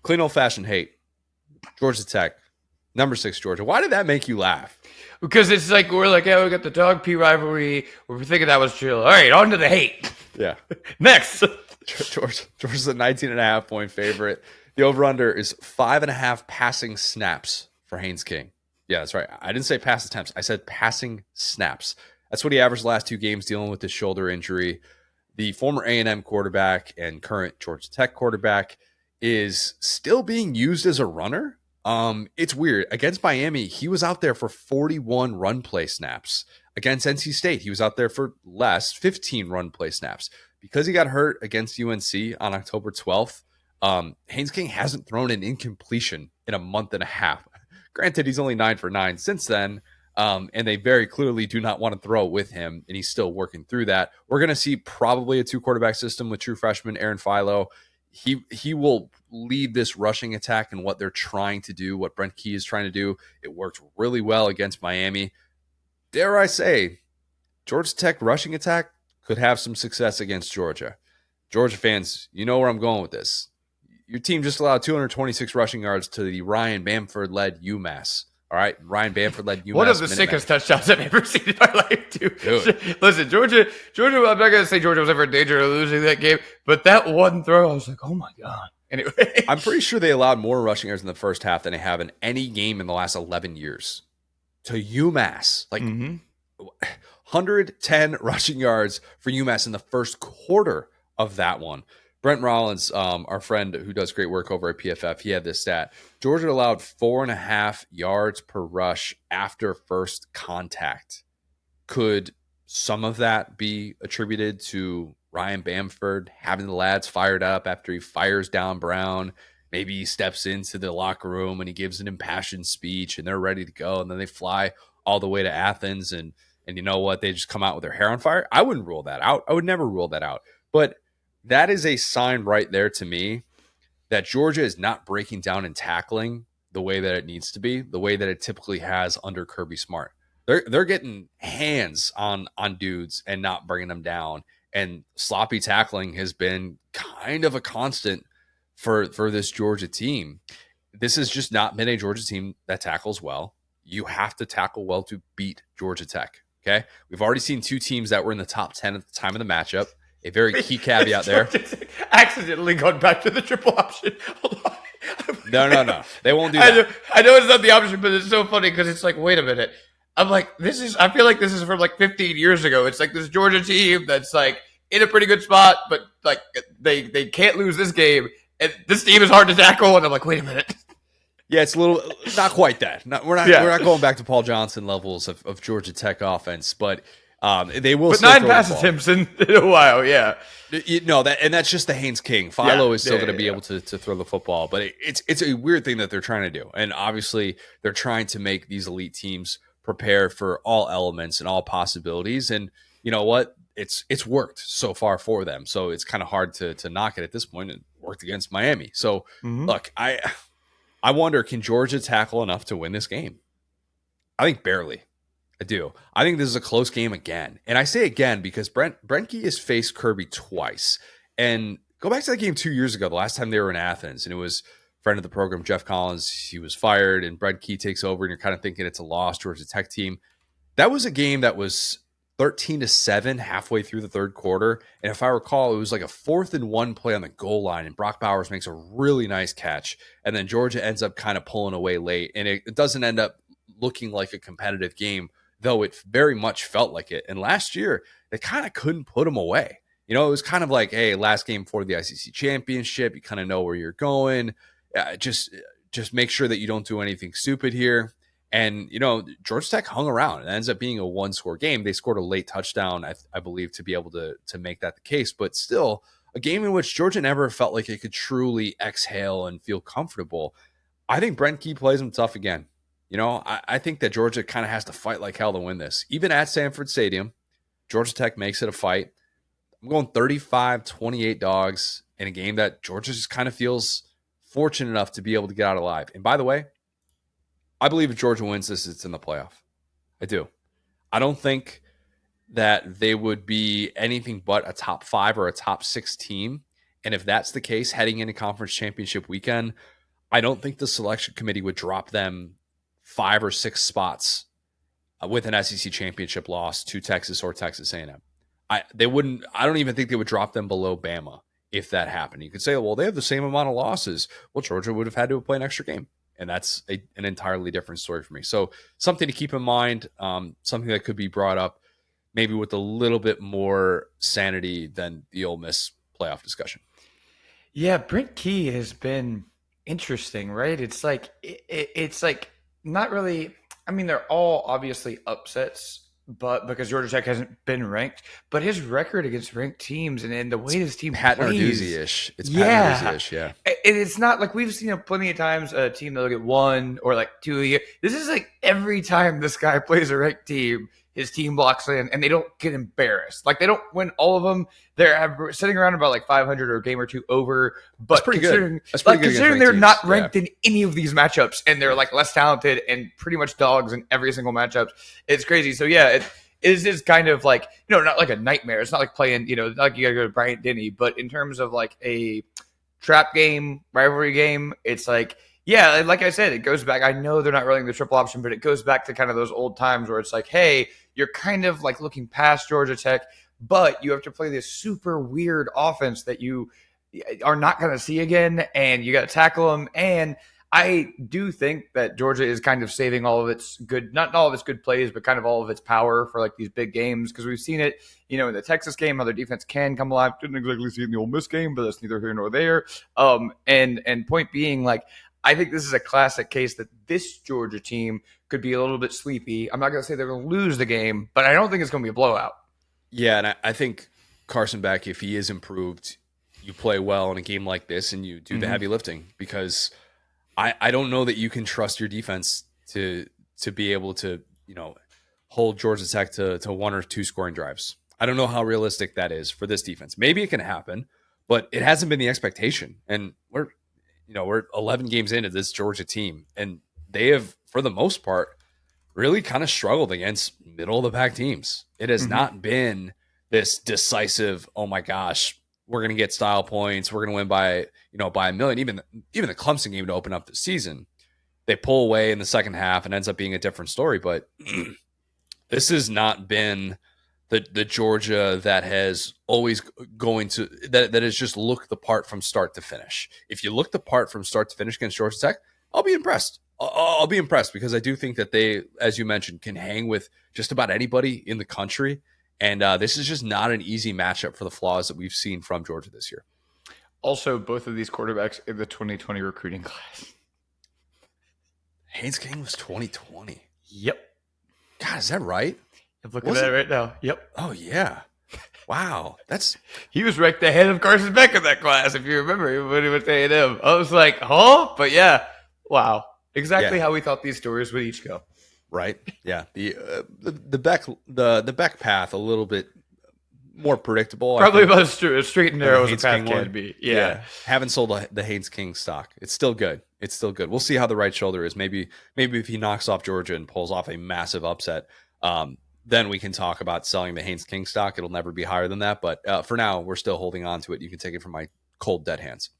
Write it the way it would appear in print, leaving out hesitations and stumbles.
Clean old-fashioned hate. Georgia Tech, number 6 Georgia. Why did that make you laugh? Because it's like, we're like, yeah, we got the Dog P rivalry. We're thinking that was chill. All right, on to the hate. Yeah. Next. Georgia's a 19.5 point favorite. The over-under is 5.5 passing snaps for Haynes King. Yeah, that's right. I didn't say pass attempts. I said passing snaps. That's what he averaged the last 2 games dealing with his shoulder injury. The former A&M quarterback and current Georgia Tech quarterback is still being used as a runner. It's weird. Against Miami, he was out there for 41 run play snaps. Against NC State, he was out there for less, 15 run play snaps. Because he got hurt against UNC on October 12th, Haynes King hasn't thrown an incompletion in a month and a half. Granted, he's only 9 for 9 since then, and they very clearly do not want to throw with him, and he's still working through that. We're going to see probably a 2-quarterback system with true freshman Aaron Philo. He will lead this rushing attack and what they're trying to do, what Brent Key is trying to do. It worked really well against Miami. Dare I say, Georgia Tech rushing attack could have some success against Georgia. Georgia fans, you know where I'm going with this. Your team just allowed 226 rushing yards to the Ryan Bamford-led UMass. All right, Ryan Bamford-led UMass. One of the sickest touchdowns I've ever seen in my life, dude. Listen, Georgia, I'm not going to say Georgia was ever in danger of losing that game, but that one throw, I was like, oh my God. Anyway. I'm pretty sure they allowed more rushing yards in the first half than they have in any game in the last 11 years. To UMass. Like, 110 rushing yards for UMass in the first quarter of that one. Brent Rollins, our friend who does great work over at PFF, he had this stat. Georgia allowed 4.5 yards per rush after first contact. Could some of that be attributed to Ryan Bamford having the lads fired up after he fires down Brown? Maybe he steps into the locker room and he gives an impassioned speech and they're ready to go. And then they fly all the way to Athens and you know what? They just come out with their hair on fire. I wouldn't rule that out. I would never rule that out. But that is a sign right there to me that Georgia is not breaking down and tackling the way that it needs to be, the way that it typically has under Kirby Smart. They're getting hands on dudes and not bringing them down. And sloppy tackling has been kind of a constant for this Georgia team. This has just not been a Georgia team that tackles well. You have to tackle well to beat Georgia Tech. Okay, we've already seen 2 teams that were in the top 10 at the time of the matchup. A very key caveat there. Accidentally going back to the triple option. Hold on. No. They won't do that. I know it's not the option, but it's so funny because it's like, wait a minute. I'm like, I feel like this is from like 15 years ago. It's like this Georgia team that's like in a pretty good spot, but like they can't lose this game. And this team is hard to tackle. And I'm like, wait a minute. Yeah, it's a little not quite that. We're not going back to Paul Johnson levels of Georgia Tech offense, but they will. But 9 pass attempts in a while, yeah. That's just the Haynes King. Philo is still going to be able to throw the football, but it's a weird thing that they're trying to do, and obviously they're trying to make these elite teams prepare for all elements and all possibilities. And you know what? It's worked so far for them, so it's kind of hard to knock it at this point. It worked against Miami, so look, I wonder, can Georgia tackle enough to win this game? I think barely. I do. I think this is a close game again. And I say again because Brent Key has faced Kirby twice. And go back to that game 2 years ago, the last time they were in Athens. And it was friend of the program, Jeff Collins. He was fired and Brent Key takes over. And you're kind of thinking it's a loss towards the Tech team. That was a game that was 13-7 halfway through the third quarter. And if I recall, it was like a 4th and 1 play on the goal line. And Brock Bowers makes a really nice catch. And then Georgia ends up kind of pulling away late. And it doesn't end up looking like a competitive game, though it very much felt like it. And last year, they kind of couldn't put them away. You know, it was kind of like, hey, last game for the ICC championship. You kind of know where you're going. Just make sure that you don't do anything stupid here. And, you know, Georgia Tech hung around. It ends up being a 1-score game. They scored a late touchdown, I believe, to be able to make that the case. But still, a game in which Georgia never felt like it could truly exhale and feel comfortable. I think Brent Key plays them tough again. You know, I think that Georgia kind of has to fight like hell to win this. Even at Sanford Stadium, Georgia Tech makes it a fight. I'm going 35-28 dogs in a game that Georgia just kind of feels fortunate enough to be able to get out alive. And by the way, I believe if Georgia wins this, it's in the playoff. I do. I don't think that they would be anything but a top 5 or a top 6 team. And if that's the case, heading into conference championship weekend, I don't think the selection committee would drop them 5 or 6 spots with an SEC championship loss to Texas or Texas A&M. They wouldn't. I don't even think they would drop them below Bama if that happened. You could say, well, they have the same amount of losses. Well, Georgia would have had to play an extra game, and that's an entirely different story for me. So something to keep in mind, something that could be brought up maybe with a little bit more sanity than the Ole Miss playoff discussion. Yeah, Brent Key has been interesting, right? It's like it's like not really. I mean, they're all obviously upsets, but because Georgia Tech hasn't been ranked, but his record against ranked teams and the way his team Pat plays, Narduzzi-ish. It's Pat Narduzzi-ish, yeah. And it's not like we've seen plenty of times a team that'll get 1 or like 2 a year. This is like every time this guy plays a ranked team, his team blocks in and they don't get embarrassed. Like they don't win all of them. They're sitting around about like 500 or a game or 2 over. But that's pretty good. Considering they're not ranked in any of these matchups and they're like less talented and pretty much dogs in every single matchup, it's crazy. So yeah, it is kind of like, not like a nightmare. It's not like playing, not like you got to go to Bryant Denny, but in terms of like a trap game, rivalry game, it's like, yeah, like I said, it goes back. I know they're not running the triple option, but it goes back to kind of those old times where it's like, hey, you're kind of like looking past Georgia Tech, but you have to play this super weird offense that you are not going to see again, and you got to tackle them. And I do think that Georgia is kind of saving all of its good, not all of its good plays, but kind of all of its power for like these big games, because we've seen it, in the Texas game, how their defense can come alive. Didn't exactly see it in the Ole Miss game, but that's neither here nor there. And point being, like, I think this is a classic case that this Georgia team could be a little bit sleepy. I'm not going to say they're going to lose the game, but I don't think it's going to be a blowout. Yeah, and I think Carson Beck, if he is improved, you play well in a game like this and you do the heavy lifting, because I don't know that you can trust your defense to be able to, hold Georgia Tech to 1 or 2 scoring drives. I don't know how realistic that is for this defense. Maybe it can happen, but it hasn't been the expectation. And we're 11 games into this Georgia team, and they have, for the most part, really kind of struggled against middle of the pack teams. It has not been this decisive, oh my gosh, we're going to get style points, we're going to win by a million. Even the Clemson game to open up the season, they pull away in the second half and ends up being a different story. But this has not been the Georgia that has always that has just looked the part from start to finish. If you look the part from start to finish against Georgia Tech, I'll be impressed. I'll be impressed, because I do think that they, as you mentioned, can hang with just about anybody in the country. And this is just not an easy matchup for the flaws that we've seen from Georgia this year. Also, both of these quarterbacks in the 2020 recruiting class. Haynes King was 2020. Yep. God, is that right? I'm looking at it right now. Yep. Oh, yeah. Wow. He was ranked ahead of Carson Beck in that class, if you remember, when he went to A&M. I was like, huh? But yeah. Wow. Exactly how we thought these stories would each go. Right. Yeah. The Beck path a little bit more predictable. Probably about as straight and narrow as a path can be. Yeah. Haven't sold the Haynes King stock. It's still good. We'll see how the right shoulder is. Maybe if he knocks off Georgia and pulls off a massive upset, then we can talk about selling the Haynes King stock. It'll never be higher than that. But for now, we're still holding on to it. You can take it from my cold, dead hands.